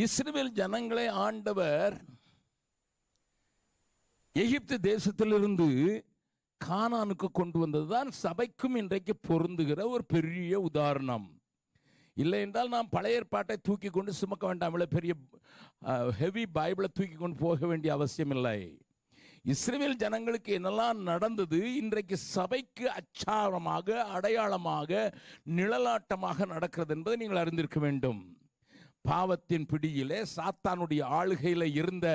இஸ்ரவேல் ஜனங்களை ஆண்டவர் எகிப்து தேசத்திலிருந்து கானானுக்கு கொண்டு வந்ததுதான் சபைக்கும் இன்றைக்கு பொருந்துகிற ஒரு பெரிய உதாரணம். இல்லை என்றால் நாம் பழைய ஏற்பாட்டை தூக்கி கொண்டு சுமக்க வேண்டாம், இவ்வளவு பெரிய ஹெவி பைபிளை தூக்கி கொண்டு போக வேண்டிய அவசியம் இல்லை. இஸ்ரவேல் ஜனங்களுக்கு என்னெல்லாம் நடந்தது இன்றைக்கு சபைக்கு அச்சாரமாக, அடையாளமாக, நிழலாட்டமாக நடக்கிறது என்பதை நீங்கள் அறிந்திருக்க வேண்டும். பாவத்தின் பிடியிலே சாத்தானுடைய ஆளுகையில் இருந்த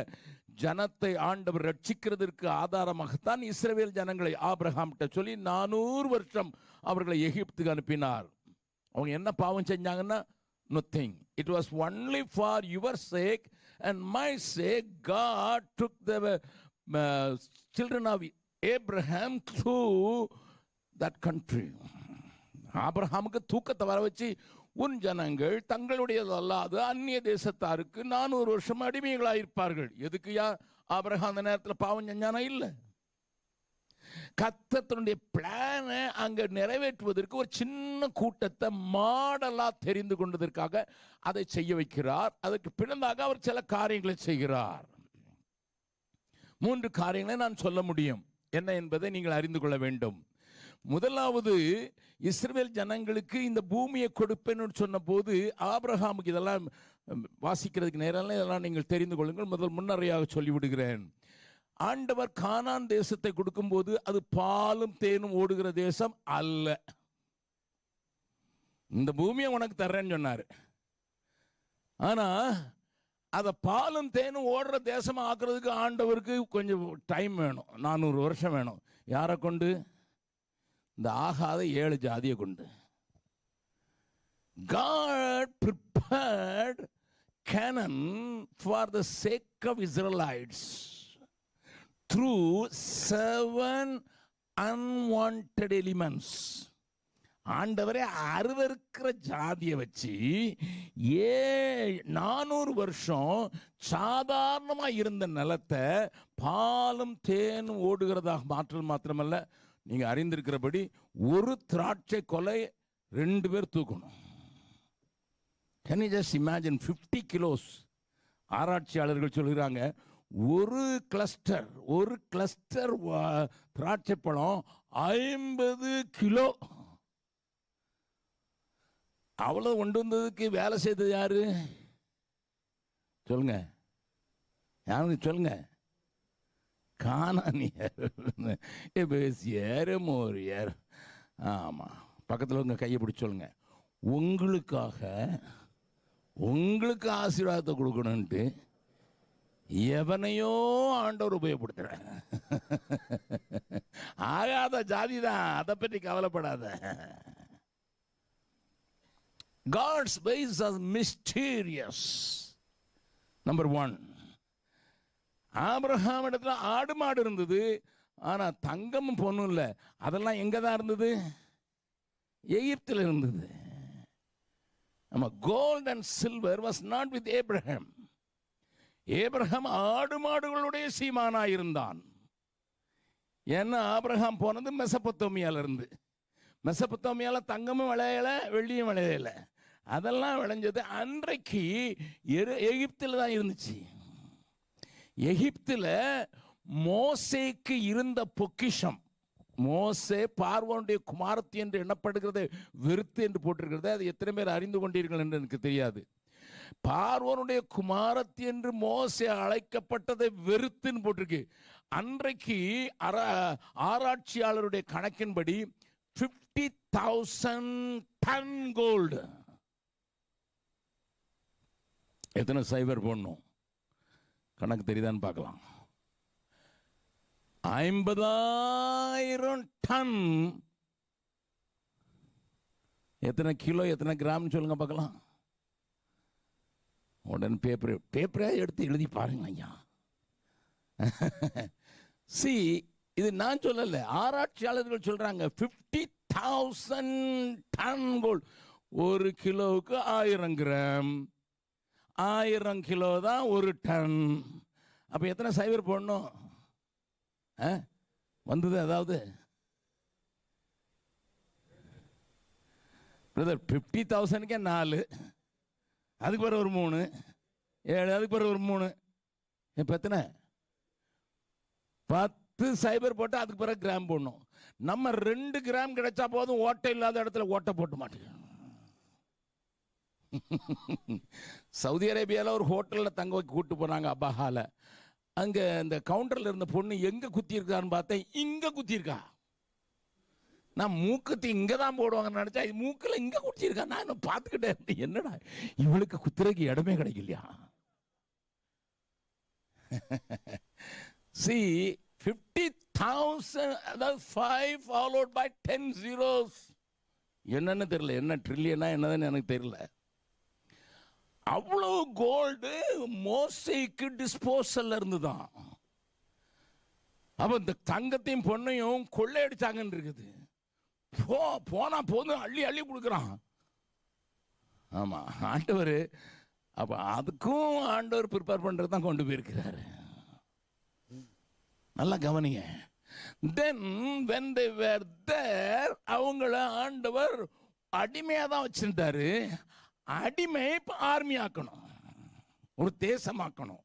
ஜனத்தை ஆண்டவர் ரட்சிக்கிறதற்கு ஆதாரமாகத்தான் இஸ்ரவேல் ஜனங்களை ஆபிரகாம் கிட்ட சொல்லி 400 வருஷம் அவர்களை எகிப்துக்கு அனுப்பினார். அவங்க என்ன பாவம் செஞ்சாங்கன்னா nothing. It was only for your sake and my sake God took the children of Abraham through that country. ஆபிரகாமுக்கு தூக்கத்தை வர வச்சு உன் ஜனங்கள் தங்களுடையது அல்லாத அந்நிய தேசத்தாருக்கு 400 வருஷம் அடிமைகளாயிருப்பார்கள். எதுக்குயா ஆபிரகாம் அந்த நேரத்தில் பாவம் செஞ்சானா? இல்லை. கர்த்தருடைய பிளானை அங்க நிறைவேற்றுவதற்கு ஒரு சின்ன கூட்டத்தை மாடலா தெரிந்து கொண்டதற்காக அதை செய்ய வைக்கிறார். அதற்கு பின்னதாக அவர் சில காரியங்களை செய்கிறார். 3 காரியங்களை நான் சொல்ல முடியும், என்ன என்பதை நீங்கள் அறிந்து கொள்ள வேண்டும். முதலாவது, இஸ்ரவேல் ஜனங்களுக்கு இந்த பூமியை கொடுப்பேன்னு சொன்ன போது ஆபிரகாமுக்கு இதெல்லாம் வாசிக்கிறதுக்கு நேரம், இதெல்லாம் நீங்கள் தெரிந்து கொள்ளுங்கள். முன்னரையாக சொல்லிவிடுகிறேன். ஆண்டவர் கானான் தேசத்தை கொடுக்கும்போது அது பாலும் தேனும் ஓடுகிற தேசம் அல்ல. இந்த பூமியை உனக்கு தர்றேன்னு சொன்னார். ஆனா அதை பாலும் தேனும் ஓடுற தேசமா ஆக்குறதுக்கு ஆண்டவருக்கு கொஞ்சம் டைம் வேணும், 400 வருஷம் வேணும். யாரை கொண்டு? இந்த ஆகாத 7 ஜாதியை கொண்டு. God prepared Canaan for the sake of Israelites through 7 unwanted elements. ஆண்டவரே அருவருக்கிற ஜாதியை வச்சு 400 வருஷம் சாதாரணமா இருந்த நிலத்தை பாலும் தேனும் ஓடுகிறதாக மாற்றது மாத்திரமல்ல, நீங்க அறிந்திருக்கிறபடி ஒரு திராட்சை கொலை 2 பேர் தூக்கணும். Can you just imagine 50 kilos? ஆராய்ச்சியாளர்கள் சொல்கிறாங்க ஒரு கிளஸ்டர் திராட்சை பழம் 50 கிலோ. அவ்வளவு கொண்டு வந்ததுக்கு வேலை செய்தது யாரு? சொல்லுங்க, யாரு சொல்லுங்க? கானானியர், மோரியர். ஆமா, பக்கத்தில் உங்க கையை பிடிச்சி சொல்லுங்க, உங்களுக்கு ஆசீர்வாதத்தை கொடுக்கணும்ட்டு எவனையோ ஆண்டவர் உபயோகப்படுத்துறாங்க. ஆகாத ஜாதி தான், அதை பற்றி கவலைப்படாத. God's ways are mysterious. Number 1, Abraham இடத்துல ஆடு மாடு இருந்தது, ஆனா தங்கமும் பொண்ணும் இல்லை. அதெல்லாம் எங்க தான் இருந்தது? எகிப்தில் இருந்தது. நம்ம gold and silver was not with Abraham. Abraham ஆடு மாடுகளுடைய சீமானா இருந்தான். ஏன்னா ஆபிரகாம் போனது மெசபொத்தோமியால இருந்து. மெசபொத்தோமியால தங்கமும் விளையல, வெள்ளியும் விளையல. அதெல்லாம் விளைஞ்சது அன்றைக்கு எகிப்தில் தான் இருந்துச்சு. எகிப்தில் மோசேக்கு இருந்த பொக்கிஷம், மோசே பார்வோனுடைய குமாரத்தி என்று எண்ணப்படுகிறது, வெறுத்து என்று போட்டிருக்கிறது. அது எத்தனை பேர் அறிந்து கொண்டீர்கள் என்று எனக்கு தெரியாது. பார்வோனுடைய குமாரத்தி என்று மோசே அழைக்கப்பட்டதை வெறுத்துன்னு போட்டிருக்கு. அன்றைக்கு ஆராய்ச்சியாளருடைய கணக்கின்படி 50,000 டன் கோல்டு. எத்தனை சைபர் போடணும் கணக்கு தெரியுதான்னு பார்க்கலாம். 50,000 டன். எத்தனை கிலோ, எத்தனை கிராம் சொல்லுங்க பார்க்கலாம். உடனே பேப்பரே எடுத்து எழுதி பாருங்க ஐயா. சி, இது நான் சொல்லல, ஆராய்ச்சியாளர்கள் சொல்றாங்க. 50,000 டன் கோல்டு. 1 கிலோவுக்கு 1000 கிராம். 1000 கிலோ தான் 1 டன். அப்ப எத்தனை சைபர் போடணும்? வந்தது அதாவது 50,000க்கே 4, அதுக்கு பிறகு ஒரு 3, 7, அதுக்கு பிறகு ஒரு 3, இப்போ எத்தனை? 10 சைபர் போட்டு அதுக்கு பிறகு கிராம் போடணும். நம்ம 2 கிராம் கிடைச்சா போதும், ஓட்டை இல்லாத இடத்துல ஓட்டை போட்டு மாட்டேங்க. சவுதி அரேபியாவில் ஒரு ஹோட்டலில் தங்க வைக்க கூட்டு போனாங்க அபாஹால. அங்கே இந்த கவுண்டரில் இருந்த பொண்ணு எங்கே குத்திருக்கான்னு பார்த்தேன், இங்கே குத்திருக்கா. நான் மூக்குத்தி இங்கே தான் போடுவாங்கன்னு நினச்சா மூக்கில் இங்கே குத்திருக்கா. நான் இன்னும் பார்த்துக்கிட்டே இருந்தேன், என்னடா இவளுக்கு குத்துறதுக்கு இடமே கிடைக்கலையா? See, 50,000, அதாவது 5 followed by 10 zeros. என்னன்னு தெரியல, என்ன ட்ரில்லியனா என்னதுன்னு எனக்கு தெரியல. அவ்வளவு கோல்டு மோசைக்கு டிஸ்போசல்ல இருந்துதான். அப்ப இந்த தங்கத்தையும் பொண்ணையும் கொள்ளையடிச்சாங்கன்னு இருக்குது. போனா போதும் அள்ளி அள்ளி கொடுக்குறான். ஆமா, ஆண்டவர் அப்ப அதுக்கும் ஆண்டவர் ப்ரிப்பேர் பண்றது தான் கொண்டு போயிருக்கிறாரு. நல்லா கவனிங்க. தென் when they were there, அவங்கள ஆண்டவர் அடிமையா தான் வச்சிருந்தாரு. அடிமை ஆர்மி ஆக்கணும், ஒரு தேசமாக்கணும்.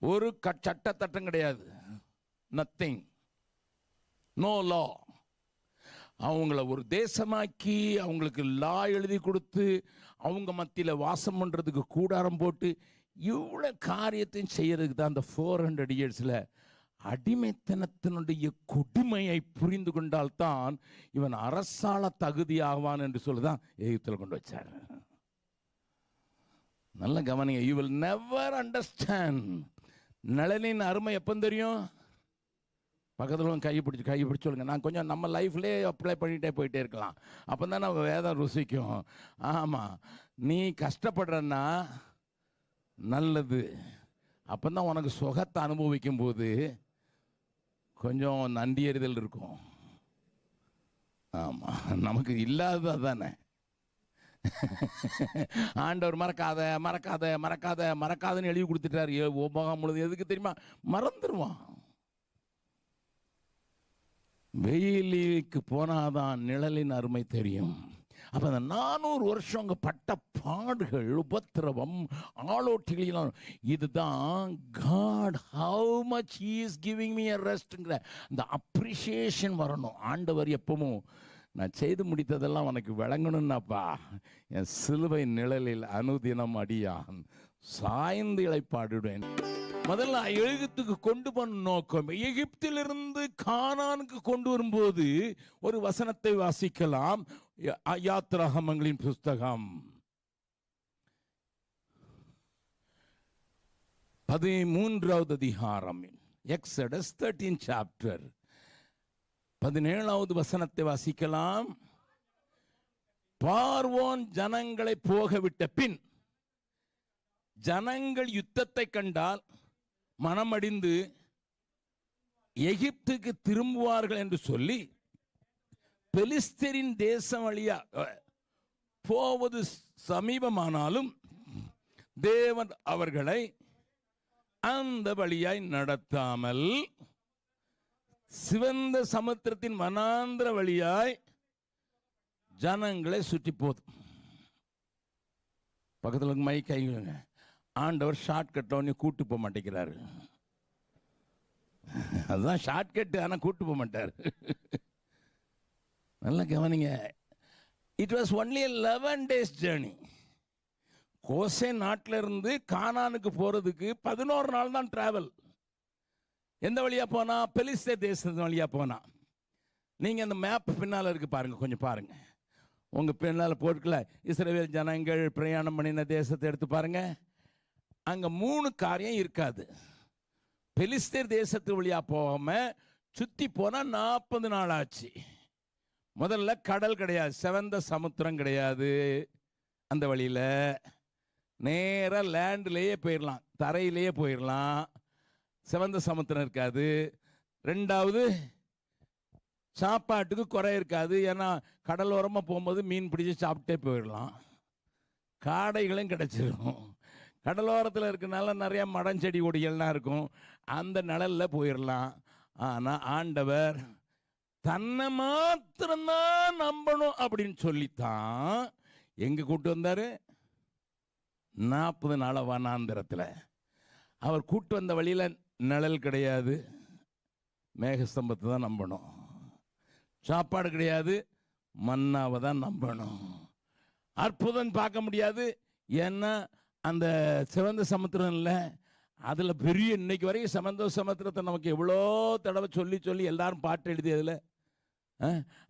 ஒரு சட்டத்தட்டம் கிடையாது, நத்திங், நோ லா. அவங்கள ஒரு தேசமாக்கி அவங்களுக்கு லா எழுதி கொடுத்து அவங்க மத்தியில் வாசம் பண்றதுக்கு கூடாரம் போட்டு இவ்வளவு காரியத்தையும் செய்யறதுக்கு தான் அந்த 400 இயர்ஸ்ல அடிமைத்தனத்தினுடைய கொடுமையை புரிந்து கொண்டால்தான் இவன் அரசாள தகுதி ஆவான் என்று சொல்லிதான் எகிப்தில் கொண்டு வச்சார். நல்ல கவனிங்க. You will never understand. நிழலின் அருமை எப்போ தெரியும்? பக்கத்தில் கையை பிடிச்சி சொல்லுங்க. நான் கொஞ்சம் நம்ம லைஃப்லேயே அப்ளை பண்ணிகிட்டே போயிட்டே இருக்கலாம். அப்போ தான் நம்ம வேதம் ருசிக்கும். ஆமாம், நீ கஷ்டப்படுறன்னா நல்லது. அப்போ தான் உனக்கு சுகத்தை அனுபவிக்கும் போது கொஞ்சம் நன்றி எறிதல் இருக்கும். ஆமாம், நமக்கு இல்லாதது தானே. ஆண்டவர் மறக்காத மறக்காத மறக்காத மறக்காதன்னு எழுதி கொடுத்துட்டாரு. உபகம் முழுது எதுக்கு தெரியுமா? மறந்துடுவான். வெயிலுக்கு போனாதான் நிழலின் அருமை தெரியும். அப்ப அந்த 400 வருஷம் அங்க பட்ட பாடுகள், உபத்திரவம், ஆளோட்டிகள், இதுதான் God how much he is giving me a restங்கிற அந்த அப்ரிசியேஷன் வரணும். ஆண்டவர் எப்பவும் நான் செய்து முடித்ததெல்லாம் உனக்கு விளங்கணும்னாப்பா, என் சிலுவை நிழலில் அனுதினம் அடியான் சாய்ந்து இளைப்பாடுவேன். முதல்ல எகிப்துக்கு கொண்டு போன நோக்கம், எகிப்திலிருந்து கானானுக்கு கொண்டு வரும்போது ஒரு வசனத்தை வாசிக்கலாம். யாத்ராகமங்களின் புஸ்தகம் 13வது அதிகாரம், எக்ஸடஸ் 13 சாப்டர் 17வது வசனத்தை வாசிக்கலாம். பார்வோன் ஜனங்களை போகவிட்ட பின் ஜனங்கள் யுத்தத்தை கண்டால் மனமடிந்து எகிப்துக்கு திரும்புவார்கள் என்று சொல்லி பெலிஸ்தரின் தேசம் வழியா போவது சமீபமானாலும் தேவன் அவர்களை அந்த வழியாய் நடத்தாமல் சிவந்த சமுத்திரத்தின் வனாந்திர வழியாய் ஜனங்களை சுற்றி போதும். பக்கத்தில் மை கைங்க. ஆண்டவர் ஷார்ட்கட் ஒன்று கூட்டு போக மாட்டேங்கிறாரு. அதுதான் ஷார்ட்கட், ஆனால் கூட்டு போக மாட்டார். நல்லா கவனிங்க. It was only 11 days journey. கோசே நாட்டில் இருந்து கானானுக்கு போறதுக்கு 11 நாள் தான் டிராவல். எந்த வழியா போனா? பெலிஸ்தர் தேசத்தின் வழியா போனா. நீங்க அந்த மேப் பின்னால இருக்கு பாருங்க, கொஞ்சம் பாருங்க. உங்க பின்னால போட்டுக்கல இஸ்ரவேல் ஜனங்கள் பிரயாணம் பண்ணின தேசத்தை எடுத்து பாருங்க. அங்க 3 காரியம் இருக்காது. பெலிஸ்தர் தேசத்து வழியா போகாம சுத்தி போனா 40 நாள் ஆச்சு. முதல்ல கடல் கிடையாது, சிவந்த சமுத்திரம் கிடையாது. அந்த வழியில நேரா லேண்ட்லயே போயிடலாம், தரையிலேயே போயிடலாம். சிவந்த சமுத்திரம் இருக்காது. 2வது, சாப்பாட்டுக்கு குறை இருக்காது. ஏன்னா கடலோரமா போகும்போது மீன் பிடிச்சி சாப்பிட்டே போயிடலாம். காடைகளும் கிடைச்சிடும். கடலோரத்தில் இருக்கனால நிறைய மடஞ்செடி கொடிகள்லாம் இருக்கும், அந்த நிழல்ல போயிடலாம். ஆனா ஆண்டவர் தன்னை மாத்திரம்தான் நம்பணும் அப்படின்னு சொல்லித்தான் எங்க கூட்டு வந்தாரு? 40 நாள வனாந்திரத்தில். அவர் கூட்டு வந்த வழியில் நிழல் கிடையாது, மேகஸ்தம்பத்தை தான் நம்பணும். சாப்பாடு கிடையாது, மன்னாவை தான் நம்பணும். அற்புதம் பார்க்க முடியாது, ஏன்னா அந்த சிவந்த சமுத்திரம் இல்லை. அதில் பெரிய இன்னைக்கு வரைக்கும் சிவந்த சமுத்திரத்தை நமக்கு எவ்வளோ தடவை சொல்லி சொல்லி எல்லாரும் பாட்டு எழுதியதில்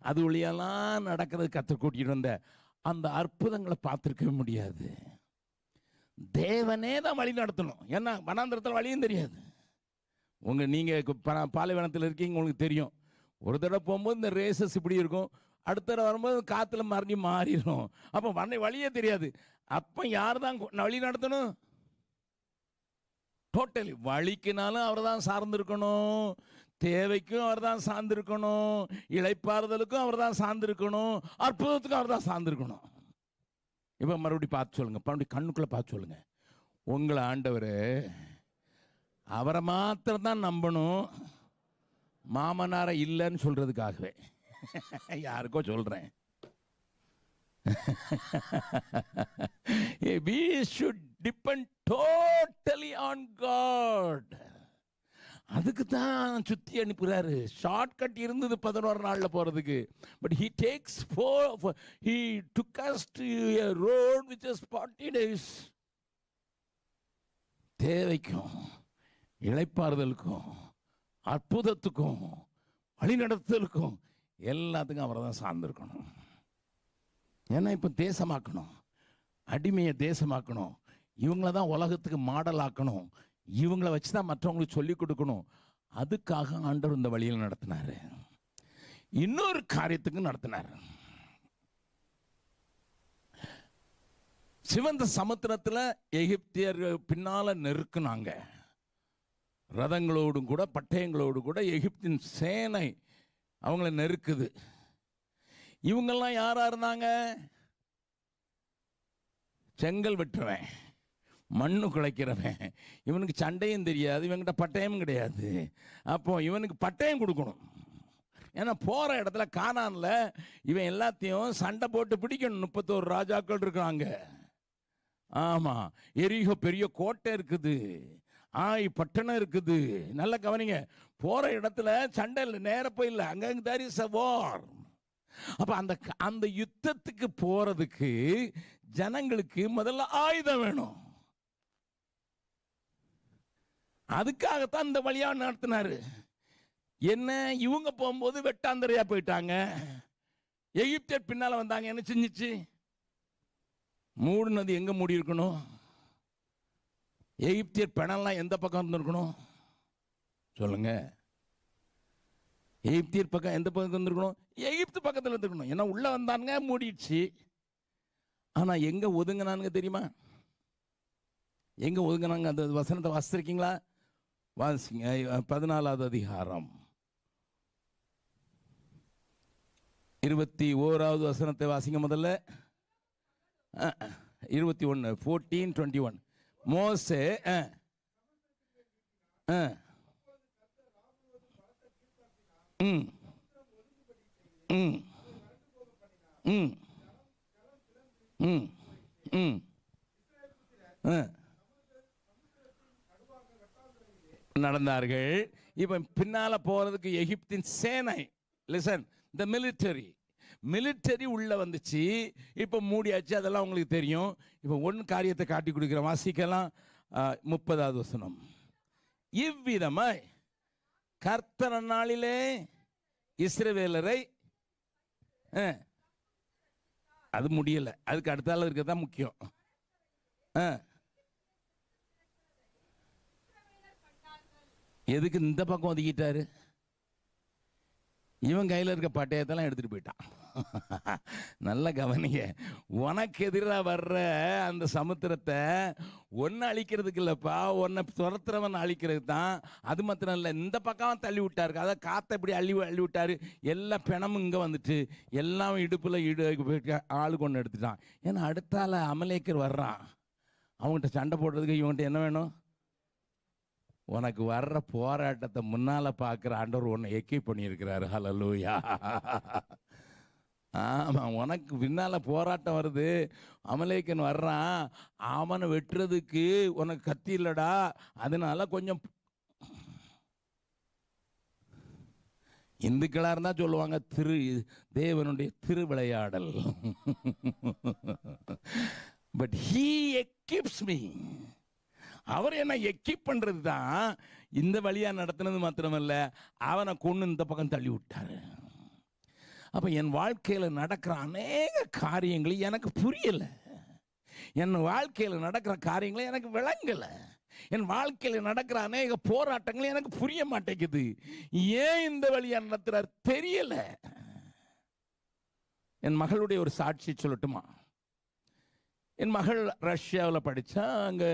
அது வழியெல்லாம் நடக்கிறது கற்றுக் கூட்டிகிட்டு வந்த அந்த அற்புதங்களை பார்த்துருக்கவே முடியாது. தேவனே தான் வழி நடத்தணும். ஏன்னா வனாந்திரத்தில் வழியும் தெரியாது. நீங்கள் பாலைவனத்தில் இருக்கீங்க, உங்களுக்கு தெரியும். ஒரு தடவை போகும்போது இந்த ரேசஸ் இப்படி இருக்கும், அடுத்த தடவை வரும்போது காற்றுல மறுபடியும் மாறிடும். அப்போ வழியே தெரியாது. அப்போ யார் தான் வழி நடத்தணும்? டோட்டலி வழிக்குனாலும் அவர் தான் சார்ந்திருக்கணும், தேவைக்கும் அவர் தான் சார்ந்திருக்கணும், இளைப்பாறுதலுக்கும் அவர் தான் சார்ந்திருக்கணும், அற்புதத்துக்கும் அவர் தான் சார்ந்திருக்கணும். இப்போ மறுபடியும் பார்த்து சொல்லுங்க, மறுபடியும் கண்ணுக்குள்ளே பார்த்து சொல்லுங்க. உங்களை ஆண்டவர் அவரை மாத்திரம் தான் நம்பணும், மாமனாரை இல்லைன்னு சொல்றதுக்காகவே. யாருக்கோ சொல்றேன். We should depend totally on God. அதுக்கு தான் சுத்தி அனுப்புறாரு. ஷார்ட்கட் இருந்தது 11 நாள்ல போறதுக்கு. But he took us to a road which is 40 days. தேவைக்கும் இளைப்பாறுதலுக்கும் அற்புதத்துக்கும் வழிநடத்தலுக்கும் எல்லாத்துக்கும் அவரை தான் சார்ந்திருக்கணும். ஏன்னா இப்போ தேசமாக்கணும், அடிமையை தேசமாக்கணும், இவங்கள தான் உலகத்துக்கு மாடல் ஆக்கணும், இவங்களை வச்சு தான் மற்றவங்களுக்கு சொல்லிக் கொடுக்கணும். அதுக்காக ஆண்டவர் இந்த வழியில் நடத்தினார். இன்னொரு காரியத்துக்கு நடத்தினார். சிவந்த சமுத்திரத்தில் எகிப்தியர் பின்னால நெருக்குனாங்க. ரதங்களோடும் கூட பட்டயங்களோடு கூட எகிப்தின் சேனை அவங்கள நெருக்குது. இவங்கெல்லாம் யாரா இருந்தாங்க? செங்கல் வெட்டுறவன், மண்ணு குலைக்கிறவன். இவனுக்கு சண்டையும் தெரியாது, இவன்கிட்ட பட்டயமும் கிடையாது. அப்போ இவனுக்கு பட்டயம் கொடுக்கணும். ஏன்னா போற இடத்துல கானான்ல இவன் எல்லாத்தையும் சண்டை போட்டு பிடிக்கணும். 31 ராஜாக்கள் இருக்காங்க. ஆமா, எரிகோ பெரிய கோட்டை இருக்குது, பட்டணம் இருக்குது. நல்ல கவனிங்க, போற இடத்துல சண்டை இல்லை, நேர போயில்லை, அங்க there is a war. அப்ப அந்த யுத்தத்துக்கு போறதுக்கு ஜனங்களுக்கு முதல்ல ஆயுதம் வேணும். அதுக்காகத்தான் இந்த வழியா நடத்தினாரு. என்ன, இவங்க போகும்போது வெட்டாந்தரையா போயிட்டாங்க, எகிப்தியர் பின்னால வந்தாங்க. என்ன செஞ்சிச்சு? மூடுனது எங்க மூடி இருக்கணும்? எகிப்தியர் பிணம்லாம் எந்த பக்கம் இருந்திருக்கணும் சொல்லுங்க? எகிப்தியர் பக்கம் எந்த பக்கம் இருந்திருக்கணும்? எகிப்து பக்கத்தில் இருந்திருக்கணும். ஏன்னா உள்ள வந்தானுங்க, மூடிடுச்சு. ஆனா எங்க ஒதுங்கினானுங்க தெரியுமா? எங்க ஒதுங்கினாங்க? அந்த வசனத்தை வாசிச்சிருக்கீங்களா? வாசிங்க. 14வது அதிகாரம் 21வது வசனத்தை வாசிங்க முதல்ல. 21 14:21. மோசே நடந்தார்கள். இப்ப பின்னால போறதுக்கு எகிப்தின் சேனை, லிசன், தி மிலிட்டரி உள்ள வந்துச்சு. இப்ப மூடியாச்சு, அதெல்லாம் உங்களுக்கு தெரியும். இப்ப ஒன்னு காரியத்தை காட்டி கொடுக்கிற, வாசிக்கலாம். 30வது வசனம். இவ்விதமாய் கர்த்தர் நாளிலே இஸ்ரவேலரை, அது முடியல, அதுக்கு அடுத்தால இருக்கதான் முக்கியம். எதுக்கு இந்த பக்கம் ஒதுக்கிட்டாரு? இவன் கையில் இருக்க பட்டயத்தெல்லாம் எடுத்துட்டு போயிட்டான். நல்ல கவனிங்க, உனக்கு எதிராக வர்ற அந்த சமுத்திரத்தை ஒன்னு அழிக்கிறதுக்கு இல்லப்பா, ஒன்னை துரத்துறவன் அழிக்கிறது தான். அது மாத்திரம் இல்லை, இந்த பக்கம் தள்ளி விட்டாரு. அதாவது காற்றை இப்படி அள்ளி விட்டாரு. எல்லா பிணமும் இங்கே வந்துட்டு, எல்லாம் இடுப்புல ஆளுக்கு ஒன்று எடுத்துட்டான். ஏன்னா அடுத்தால அமலேக்கர் வர்றான், அவங்ககிட்ட சண்டை போடுறதுக்கு இவன்கிட்ட என்ன வேணும்? உனக்கு வர்ற போராட்டத்தை முன்னால பார்க்குற ஆண்டவர் ஒன்று எக்கி பண்ணியிருக்கிறாரு. ஹல்லேலூயா. ஆமா, உனக்கு பின்னால போராட்டம் வருது, அமலேக்கன் வர்றான், அவனை வெட்டுறதுக்கு உனக்கு கத்தி இல்லடா, அதனால கொஞ்சம் இந்துக்களா இருந்தா சொல்லுவாங்க தேவனுடைய திருவிளையாடல். But he equips me. அவர் என்ன எக்யூப் பண்றது தான். இந்த வழியா நடத்தினது மாத்திரமல்ல, அவனை கொண்டு இந்த பக்கம் தள்ளி விட்டாரு. அப்ப என் வாழ்க்கையில நடக்கிற அநேக காரியங்கள் எனக்கு புரியல. என் வாழ்க்கையில நடக்கிற காரியங்களை எனக்கு விளங்கல. என் வாழ்க்கையில நடக்கிற அநேக போராட்டங்கள் எனக்கு புரிய மாட்டேங்குது. ஏன் இந்த வழியா நடத்துறார் தெரியல. என் மகளுடைய ஒரு சாட்சி சொல்லட்டுமா? என் மகள் ரஷ்யாவில் படித்தா. அங்கே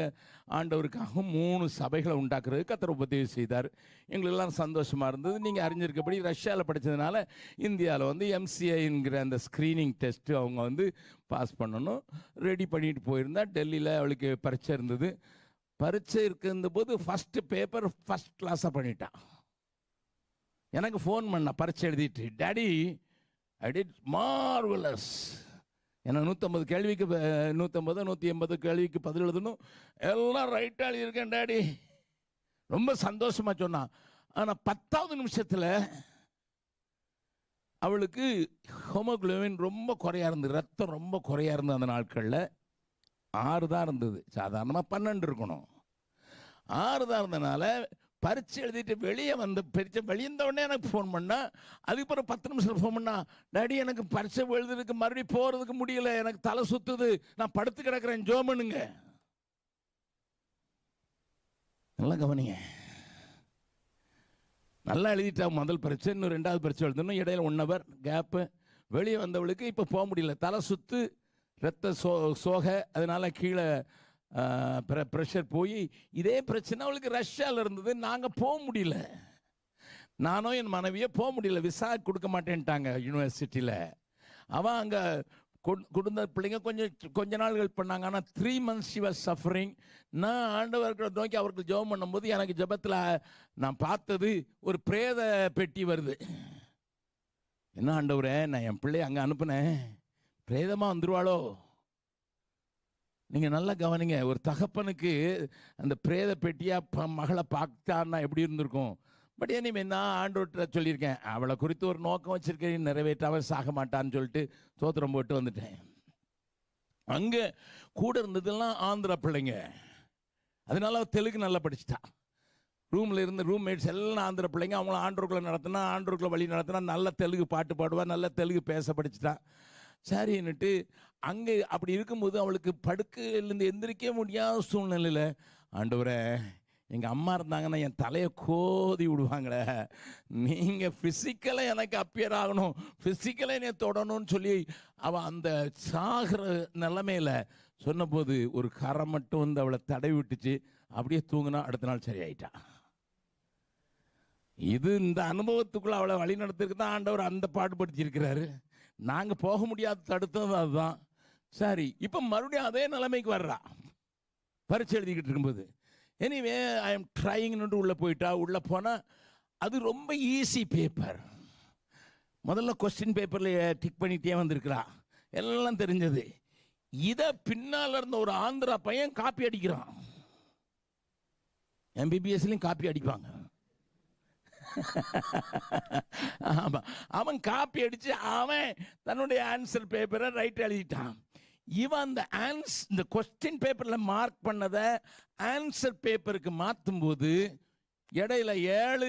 ஆண்டவருக்காக 3 சபைகளை உண்டாக்குறது கர்த்தர் உபதேசம் செய்தார். எங்களுக்கெல்லாம் சந்தோஷமாக இருந்தது. நீங்கள் அறிஞ்சிருக்கபடி ரஷ்யாவில் படித்ததுனால இந்தியாவில் வந்து MCIங்கிற அந்த ஸ்க்ரீனிங் டெஸ்ட்டு அவங்க வந்து பாஸ் பண்ணணும், ரெடி பண்ணிட்டு போயிருந்தா. டெல்லியில் அவளுக்கு பரீட்சை இருந்தது. பரீட்சை இருந்தபோது ஃபஸ்ட்டு பேப்பர் ஃபஸ்ட் கிளாஸாக பண்ணிட்டான். எனக்கு ஃபோன் பண்ணா பரீட்சை எழுதிட்டு, டாடி ஐ டிட் மார்வலஸ். ஏன்னா 150 கேள்விக்கு 150 180 கேள்விக்கு பதில் எழுதணும், எல்லாம் ரைட்டாக எழுதியிருக்கேன் டாடி. ரொம்ப சந்தோஷமாக சொன்னான். ஆனால் 10வது நிமிஷத்தில் அவளுக்கு ஹோமோகுளோபின் ரொம்ப குறையாக இருந்தது, ரத்தம் ரொம்ப குறையாக இருந்தது. அந்த நாட்களில் 6 தான் இருந்தது, சாதாரணமாக 12 இருக்கணும். 6 தான் இருந்ததுனால பரீட்சை எழுதிட்டு வெளியே வந்து பரீட்சை வெளியிருந்த உடனே எனக்கு ஃபோன் பண்ணா. அதுக்கப்புறம் 10 நிமிஷத்தில் ஃபோன் பண்ணா, டாடி எனக்கு பரீட்சை எழுதுறதுக்கு மறுபடியும் போகிறதுக்கு முடியல, எனக்கு தலை சுத்துது, நான் படுத்து கிடக்கிறேன், ஜோமனுங்க. நல்லா கவனிங்க. நல்லா எழுதிட்டா முதல் பரீட்சை, இன்னும் 2வது பரீட்சை எழுதணும், இடையில 1 hour கேப்பு. வெளியே வந்தவளுக்கு இப்போ போக முடியல, தலை சுத்து, ரத்த சோகை, அதனால கீழே ப்ரெஷர் போய் இதே பிரச்சனை அவளுக்கு ரஷ்யாவில் இருந்தது. நாங்கள் போக முடியல, நானும் என் மனைவியே போக முடியல, விசா கொடுக்க மாட்டேன்ட்டாங்க யூனிவர்சிட்டியில். அவன் அங்கே குடும்ப பிள்ளைங்க கொஞ்ச நாள்கள் பண்ணாங்க. ஆனால் 3 months she was suffering. நான் ஆண்டவர்களை நோக்கி அவருக்கு ஜெபம் பண்ணும்போது எனக்கு ஜெபத்தில் நான் பார்த்தது ஒரு பிரேத பெட்டி வருது. என்ன ஆண்டவரே, நான் என் பிள்ளைய அங்கே அனுப்புனேன், பிரேதமாக வந்துருவாளோ? நீங்கள் நல்லா கவனிங்க. ஒரு தகப்பனுக்கு அந்த பிரேத பெட்டியாக மகளை பார்த்தான்னா எப்படி இருந்திருக்கும்? பட் எனிமே நான் ஆண்டவர்கிட்ட சொல்லியிருக்கேன், அவளை குறித்து ஒரு நோக்கம் வச்சிருக்கேன், நிறைவேற்றாமல் சாக மாட்டான்னு சொல்லிட்டு சோத்திரம் போட்டு வந்துட்டேன். அங்கே கூட இருந்ததெல்லாம் ஆந்திரா பிள்ளைங்க, அதனால தெலுங்கு நல்லா படிச்சுட்டா. ரூமில் இருந்து ரூம்மேட்ஸ் எல்லாம் ஆந்திர பிள்ளைங்க. அவங்கள ஆண்டவருக்குள்ள வழி நடத்தினா நல்ல தெலுங்கு பாட்டு பாடுவா, நல்ல தெலுங்கு பேச படிச்சுட்டா. சரின்னுட்டு அங்கே அப்படி இருக்கும்போது அவளுக்கு படுக்கையிலேருந்து எந்திரிக்க முடியாத சூழ்நிலையில், ஆண்டவரே எங்கள் அம்மா இருந்தாங்கன்னா என் தலையை கோதி விடுவாங்களே, நீங்கள் ஃபிசிக்கலாக எனக்கு அப்பியர் ஆகணும், ஃபிசிக்கலாக என்னை தொடணும்னு சொல்லி அவள் அந்த சாகிற நிலைமையில் சொன்னபோது ஒரு கரை மட்டும் வந்து அவளை தடவி விட்டுச்சு. அப்படியே தூங்கினா, அடுத்த நாள் சரியாயிட்டா. இது இந்த அனுபவத்துக்குள்ள அவளை வழி நடத்துறதுக்கு தான் ஆண்டவர் அந்த பாடுபடுத்தியிருக்கிறாரு. நாங்கள் போக முடியாத தடுத்தது அதுதான். சரி, இப்போ மறுபடியும் அதே நிலைமைக்கு வர்றா, பரீட்சை எழுதிக்கிட்டு இருக்கும்போது. எனிவே ஐ எம் ட்ரைங்னு உள்ளே போயிட்டா. உள்ளே போனால் அது ரொம்ப ஈஸி பேப்பர். முதல்ல கொஸ்டின் பேப்பரில் டிக் பண்ணிகிட்டே வந்திருக்கிறா, எல்லாம் தெரிஞ்சது. இதை பின்னால் இருந்த ஒரு ஆந்திரா பையன் காப்பி அடிக்கிறான். MBBSலையும் காப்பி அடிப்பாங்க. ஆமாம், அவன் காப்பி அடித்து அவன் தன்னுடைய ஆன்சர் பேப்பரை ரைட் எழுதிட்டான். இவன் அந்த இந்த கொஸ்டின் பேப்பரில் மார்க் பண்ணதை ஆன்சர் பேப்பருக்கு மாற்றும் போது இடையில 7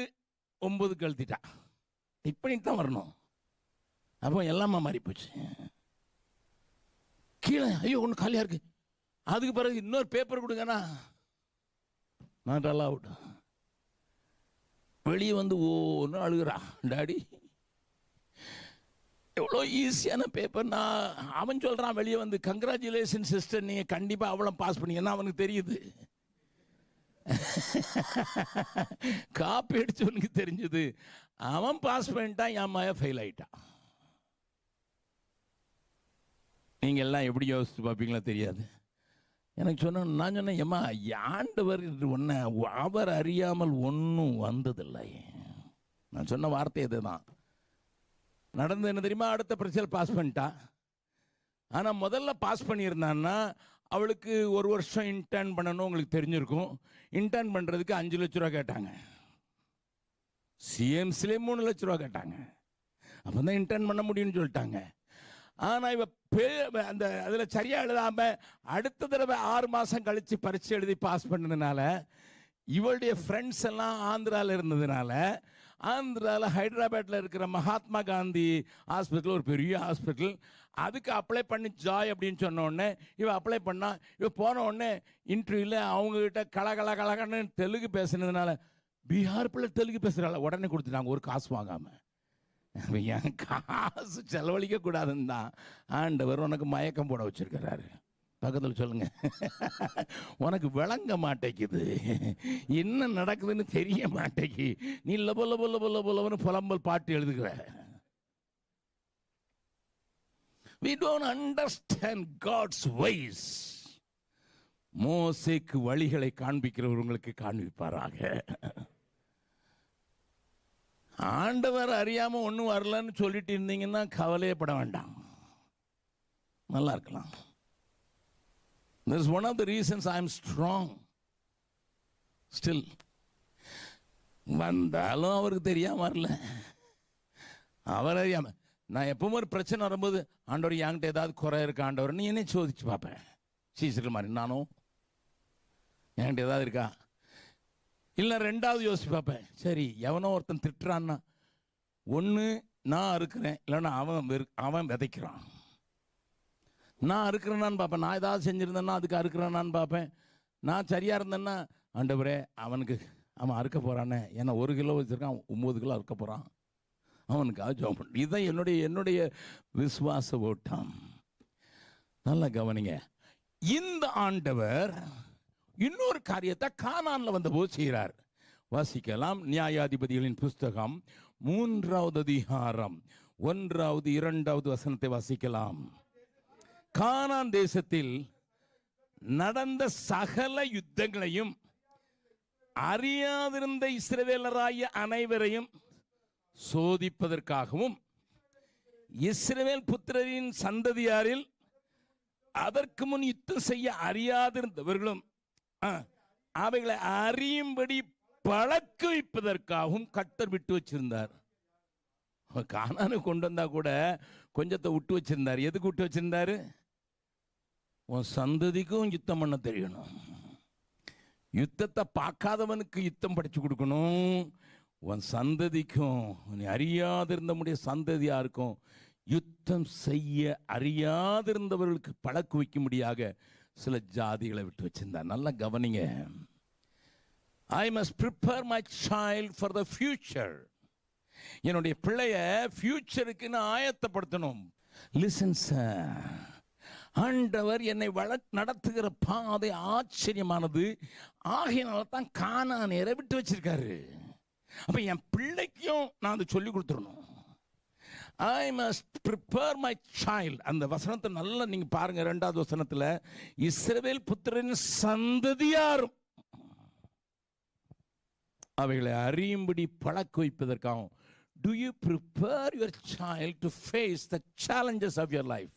9 எழுதிட்டான். டிக் பண்ணிட்டு தான் வரணும். அப்போ எல்லாமே மாறி போச்சு. கீழே ஐயோ ஒன்று காலியாக இருக்கு, அதுக்கு பிறகு இன்னொரு பேப்பர் கொடுங்கண்ணா, நாட் அலவுட். வெளியே வந்து ஒன்று அழுகிறா, டாடி எவ்வளோ ஈஸியான பேப்பர். அவன் சொல்கிறான் வெளியே வந்து, கங்க்ராச்சுலேஷன் சிஸ்டர், நீங்கள் கண்டிப்பாக அவ்வளோ பாஸ் பண்ணீங்கன்னா அவனுக்கு தெரியுது. காப்பி அடிச்சவனுக்கு தெரிஞ்சது, அவன் பாஸ் பண்ணிட்டான், என் மாயா ஃபெயில் ஆயிட்டான். நீங்கள் எல்லாம் எப்படி யோசிச்சு பார்ப்பீங்களா தெரியாது. எனக்கு நான் சொன்னேன், ஏம்மா ஆண்டவர் ஒன்றை அவர் அறியாமல் ஒன்றும் வந்ததில்லை. நான் சொன்ன வார்த்தை இதுதான். நடந்து என்ன தெரியுமா, அடுத்த பரீட்சையில் பாஸ் பண்ணிட்டா. ஆனால் முதல்ல பாஸ் பண்ணியிருந்தான்னா அவளுக்கு ஒரு வருஷம் இன்டர்ன் பண்ணணும். உங்களுக்கு தெரிஞ்சிருக்கும். இன்டர்ன் பண்ணுறதுக்கு 5 லட்ச ரூபா கேட்டாங்க. சிஎம்சிலே 3 லட்ச ரூபா கேட்டாங்க. அப்போ தான் இன்டர்ன் பண்ண முடியும்னு சொல்லிட்டாங்க. ஆனால் இவ அந்த அதில் சரியாக எழுதாமல் அடுத்த தடவை 6 மாதம் கழித்து பரீட்சை எழுதி பாஸ் பண்ணதுனால இவளுடைய ஃப்ரெண்ட்ஸ் எல்லாம் ஆந்திராவில் இருந்ததுனால, ஆந்திராவில் ஹைதராபாத்தில் இருக்கிற மகாத்மா காந்தி ஹாஸ்பிட்டல், ஒரு பெரிய ஹாஸ்பிட்டல், அதுக்கு அப்ளை பண்ணி ஜாய் அப்படின்னு சொன்ன உடனே இவ அப்ளை பண்ணா. இவ போன உடனே இன்டர்வியூவில் அவங்ககிட்ட கலகலன்னு தெலுங்கு பேசுனதுனால, பீகார் பிள்ளை தெலுங்கு பேசுகிறாள், உடனே கொடுத்துட்டாங்க ஒரு காசு வாங்காமல். என் காசு செலவழிக்க கூடாதுன்னு தான் ஆண்டவர் உனக்கு மயக்கம் போட வச்சிருக்கிறாரு. பக்கத்தில் சொல்லுங்க, உனக்கு விளங்க மாட்டேங்குது, என்ன நடக்குதுன்னு தெரிய மாட்டேங்கி, நீ லபன்னு புலம்பல் பாட்டு எழுதுகிற. We don't understand God's ways. மோசேக்கு வழிகளை காண்பிக்கிறவர் உங்களுக்கு காண்பிப்பாராக. ஆண்டவர் அறியாம ஒன்றும் வரலன்னு சொல்லிட்டு இருந்தீங்கன்னா கவலையப்பட வேண்டாம், நல்லா இருக்கலாம். That is one of the reasons I am strong still. வந்தாலும் அவருக்கு தெரியாம வரல, அவர் அறியாம. நான் எப்பவும் ஒரு பிரச்சனை வரும்போது, ஆண்டவர் என்கிட்ட ஏதாவது குறை இருக்கா ஆண்டவர், நீ என்ன சோதிச்சு பார்ப்பேன். சீசர்கள் மாதிரி நானும் என்கிட்ட ஏதாவது இருக்கா, இல்லை ரெண்டாவது யோசிச்சு பார்ப்பேன். சரி, எவனோ ஒருத்தன் திட்டுறான்னா, ஒன்று நான் இருக்கிறேன், இல்லைன்னா அவன் விதைக்கிறான். நான் இருக்கிறேன்னான்னு பார்ப்பேன். நான் ஏதாவது செஞ்சுருந்தேன்னா அதுக்கு அறுக்கிறேன்னான்னு பார்ப்பேன். நான் சரியாக இருந்தேன்னா, ஆண்டவரே அவன் அறுக்க போகிறானே, ஏன்னா 1 கிலோ வச்சுருக்கான், 9 கிலோ அறுக்க போகிறான், அவனுக்காக ஜெபம் பண்ணு. இதுதான் என்னுடைய விசுவாச ஓட்டம். நல்லா கவனிங்க. இந்த ஆண்டவர் இன்னொரு காரியத்தை கானான்ல வந்தபோது செய்கிறார். வாசிக்கலாம். நியாயாதிபதிகளின் புஸ்தகம் 3வது அதிகாரம் 1வது 2வது வசனத்தை வாசிக்கலாம். கானான் தேசத்தில் நடந்த சகல யுத்தங்களையும் அறியாதிருந்த இஸ்ரவேலராய அனைவரையும் சோதிப்பதற்காகவும், இஸ்ரவேல் புத்திரரின் சந்ததியாரில் அதற்கு முன் யுத்தம் செய்ய அறியாதிருந்தவர்களும் அவைகளை அறியும்படி பழக்க வைப்பதற்காகவும் கர்த்தர் விட்டு வச்சிருந்தார். கானானு கொண்டு வந்தா கூட கொஞ்சத்தை விட்டு வச்சிருந்தார். எதுக்கு விட்டு வச்சிருந்தாரு? உன் சந்ததிக்கும் யுத்தம் பண்ண தெரியணும், யுத்தத்தை பார்க்காதவனுக்கு யுத்தம் படிச்சு கொடுக்கணும், உன் சந்ததிக்கும், நீ அறியாதிருந்தமுடைய சந்ததியாருக்கும் யுத்தம் செய்ய அறியாதிருந்தவர்களுக்கு பழக்க வைக்கும்படியாக சில ஜாதிகளை விட்டு வச்சிருந்தார். நல்லா கவனிங்க. I must prepare my child for the future. என்னுடைய பிள்ளைய ஃபியூச்சருக்கு நான் ஆயத்தப்படுத்தணும். லிசன் சார், ஆண்டவர் என்னை நடத்துகிற பாதை ஆச்சரியமானது. ஆகையினால தான் கானானியரை விட்டு வச்சிருக்காரு. அப்ப என் பிள்ளைக்கும் நான் அதை சொல்லி கொடுத்துடணும். I must prepare my child. அந்த வசனத்தை நல்லா நீங்க பாருங்க. 2வது வசனத்துல, இஸ்ரவேல் புத்திரரின் சந்ததியாரும் அவைகளை அறியும்படி பழக்க வைப்பதற்காகவும். Do you prepare your child to face the challenges of your life?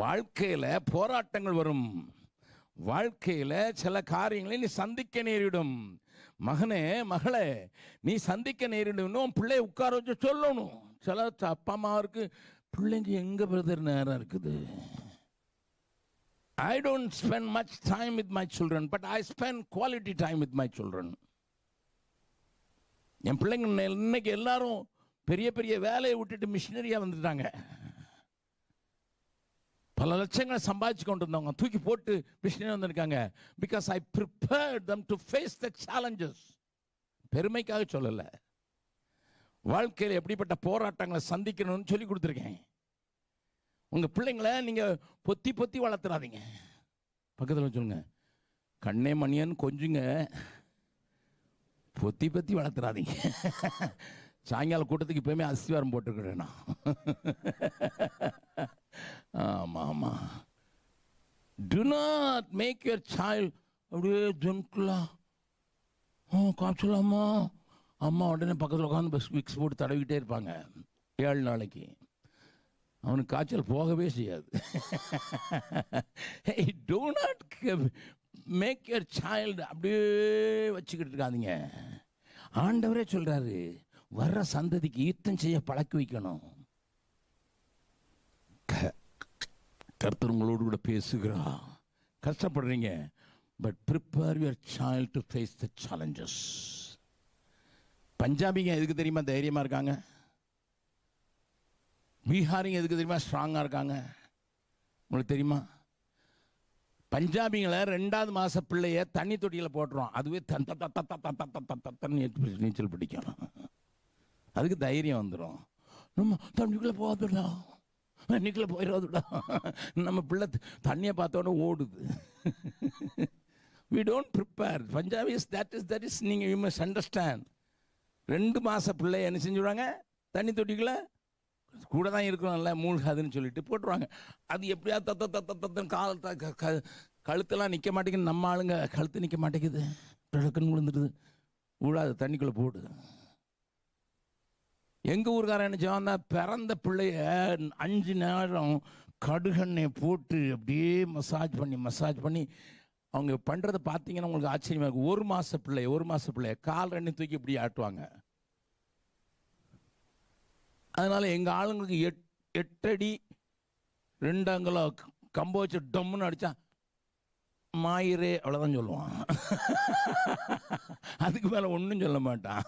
வாழ்க்கையில போராட்டங்கள் வரும், வாழ்க்கையில சில காரியங்களை நீ சந்திக்க நேரிடும். மகனே மகளே, நீ சந்திக்க நேரிடும். பிள்ளை உட்கார வச்சு சொல்லணும். சில அப்பா அம்மாவுக்கு பிள்ளைங்க எங்க பிரதர் நேரம் இருக்குது. I don't spend much time with my children, but I spend quality time with my children. என் பிள்ளைங்க இன்னைக்கு எல்லாரும் பெரிய பெரிய வேலையை விட்டுட்டு மிஷினரியா வந்துட்டாங்க. பல லட்சங்களை சம்பாதிச்சு கொண்டு வந்தவங்க தூக்கி போட்டு மிஷினரி வந்திருக்காங்க. Because I prepared them to face the challenges. பெருமைக்காக சொல்லல, வாழ்க்கையில் எப்படிப்பட்ட போராட்டங்களை சந்திக்கணும்னு சொல்லி கொடுத்துருக்கேன். உங்க பிள்ளைங்களை நீங்க பொத்தி பொத்தி வளர்த்துறாதீங்க. பக்கத்தில் சொல்லுங்க, கண்ணே மணியன் கொஞ்சுங்க, பொத்தி பொத்தி வளர்த்துறாதீங்க. சாயங்கால கூட்டத்துக்கு இப்பவுமே அஸ்திவாரம் போட்டுருக்கிறேன். ஆமா ஆமா. Do not make your child அப்படியே ஜென்டிலா காய்ச்சலாமா, அம்மா உடனே பக்கத்தில் உட்காந்து விக்ஸ் போட்டு தடவிக்கிட்டே இருப்பாங்க. 7 நாளைக்கு. அவனுக்கு காய்ச்சல் போகவே செய்யாது. Hey, do not make your child அப்படியே வச்சுக்கிட்டு இருக்காதீங்க. ஆண்டவரே சொல்றாரு, வர்ற சந்ததிக்கு யுத்தம் செய்ய பழக்கி வைக்கணும். கர்த்தர் உங்களோடு கூட பேசுகிறா. கஷ்டப்படுறீங்க, but prepare your child to face the challenges. பஞ்சாபிங்க எதுக்கு தெரியுமா தைரியமாக இருக்காங்க? பீகாரிங்க எதுக்கு தெரியுமா ஸ்ட்ராங்காக இருக்காங்க? உங்களுக்கு தெரியுமா? பஞ்சாபிங்களை 2வது மாத பிள்ளைய தண்ணி தொட்டியில் போட்டுருவோம், அதுவே நீச்சல் பிடிக்கும். அதுக்கு தைரியம் வந்துடும். நம்ம தண்ணிக்குள்ளே போகாதுடா, தண்ணிக்குள்ளே போயிடாதுடா. நம்ம பிள்ளை தண்ணியை பார்த்தோன்னே ஓடுது. We don't prepare. Punjabis, that is நீங்கள் you must understand. 2 மாத பிள்ளைய என்ன செஞ்சுடுவாங்க, தண்ணி தொட்டிக்குள்ளே கூட தான் இருக்கணும்ல, மூழ்காதுன்னு சொல்லிட்டு போட்டுருவாங்க. அது எப்படியா தத்தன்னு கழுத்தெல்லாம் நிற்க மாட்டேங்குது. நம்ம ஆளுங்க கழுத்து நிற்க மாட்டேங்குது, பிழக்குன்னு விழுந்துடுது. விழாது, தண்ணிக்குள்ளே போடு. எங்கள் ஊருக்காரன் என்ன செய்வான், பிறந்த பிள்ளைய 5 நேரம் கடுகெண்ணெயை போட்டு அப்படியே மசாஜ் பண்ணி அவங்க பண்ணுறதை பார்த்தீங்கன்னா உங்களுக்கு ஆச்சரியமாக இருக்கும். 1 மாத பிள்ளைய கால் 2 தூக்கி இப்படி ஆட்டுவாங்க. அதனால் எங்கள் ஆளுங்களுக்கு 8 அடி 2 அங்குலம் கம்பு வச்சு டம்முன்னு அடித்தா மாயிரே அவ்வளோதான் சொல்லுவான். அதுக்கு மேலே ஒன்றும் சொல்ல மாட்டான்.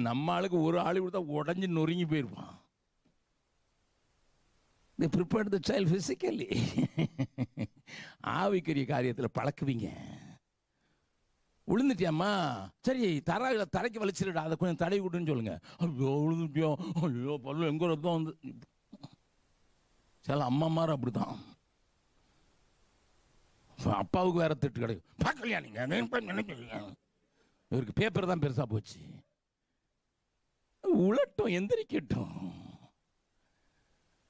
நம்ம ஆளுக்கு ஒரு ஆளு கொடுத்தா உடஞ்சி நொறுங்கி போயிருப்பான். They prepared the child physically. ஆவிக்குரிய காரியத்தில் பழக்குவீங்க. விழுந்துட்டியாம்மா, சரி தரைக்கு வலிச்சிருடா, அதை கொஞ்சம் தடவி விட்டுன்னு சொல்லுங்க. ஐயோ விழுந்துட்டியோ, ஐயோ பல்லு எங்கே ரத்தம் வந்து. சில அம்மா மாதிரி அப்படிதான். அப்பாவுக்கு வேற திட்டு கிடைக்கும். பார்க்கலையா நீங்க, இவருக்கு பேப்பர் தான் பெருசா போச்சு. உலட்டும், எந்திரிக்கட்டும்.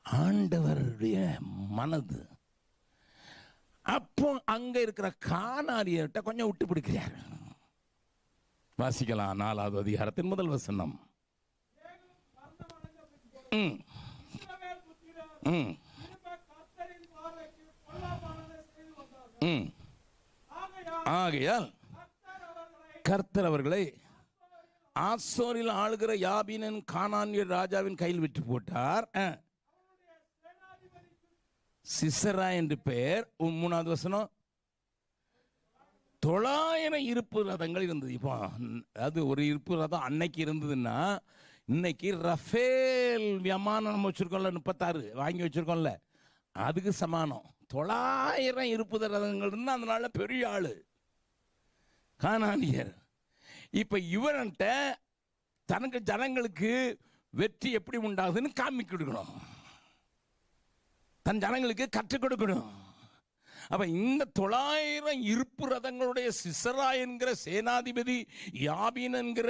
ஆண்டவருடைய மனது. அப்போ அங்க இருக்கிற கானானியர்கிட்ட கொஞ்சம் விட்டு பிடிக்கிறார். வாசிக்கலாம் 4வது அதிகாரத்தின் 1 வசனம். ஆகையால் கர்த்தர் அவர்களை ஆசோரில் ஆளுகிற யாபீனின் கானானியர் ராஜாவின் கையில் விட்டு போட்டார். சிசரா என்று பெயர். 3வது வசனம். 900 இருப்பு ரதங்கள் இருந்தது. இப்போ அது ஒரு இருப்பு ரதம் அன்னைக்கு இருந்ததுன்னா, இன்னைக்கு ரஃபேல் விமானம் நம்ம வச்சிருக்கோம்ல, 36 வாங்கி வச்சிருக்கோம்ல, அதுக்கு சமானம். 900 இருப்பு ரதங்கள் இருந்தால் அதனால பெரிய ஆளு கானானியர். இப்ப இவன்கிட்ட தனக்கு ஜனங்களுக்கு வெற்றி எப்படி உண்டாகுதுன்னு காமிக்க கொடுக்கணும், தன் ஜனங்களுக்கு கற்றுக் கொடுக்கணும். அப்ப இந்த 900 இருப்பு ரதங்களுடைய சிசரா என்கிற சேனாதிபதி, யாபீன் என்கிற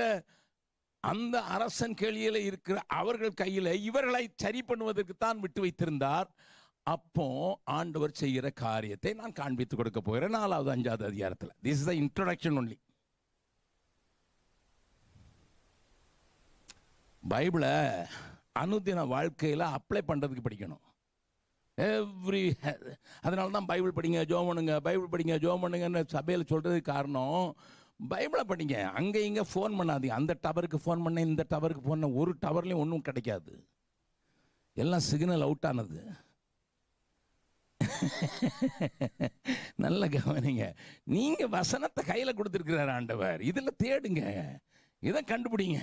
அந்த அரசன் கையில இருக்கிற அவர்கள் கையில இவர்களை சரி பண்ணுவதற்கு தான் விட்டு வைத்திருந்தார். அப்போ ஆண்டவர் செய்கிற காரியத்தை நான் காண்பித்து கொடுக்க போகிறேன் 4வது 5வது அதிகாரத்தில். This is the introduction only. பைபிளை அனுதின வாழ்க்கையில் அப்ளை பண்ணுறதுக்கு படிக்கணும். அதனால தான் பைபிள் படிங்க, ஜோம் பண்ணுங்க, பைபிள் படிங்க, ஜோம் பண்ணுங்கன்னு சபையில் சொல்கிறதுக்கு காரணம், பைபிளை படிங்க. அங்கே இங்கே ஃபோன் பண்ணாதீங்க. அந்த டவருக்கு ஃபோன் பண்ண, இந்த டவருக்கு ஃபோன் பண்ண, ஒரு டவர்லேயும் ஒன்றும் கிடைக்காது. எல்லாம் சிக்னல் அவுட் ஆனது. நல்ல கவனிங்க. நீங்கள் வசனத்தை கையில் கொடுத்துருக்கிறார் ஆண்டவர். இதில் தேடுங்க, இதை கண்டுபிடிங்க.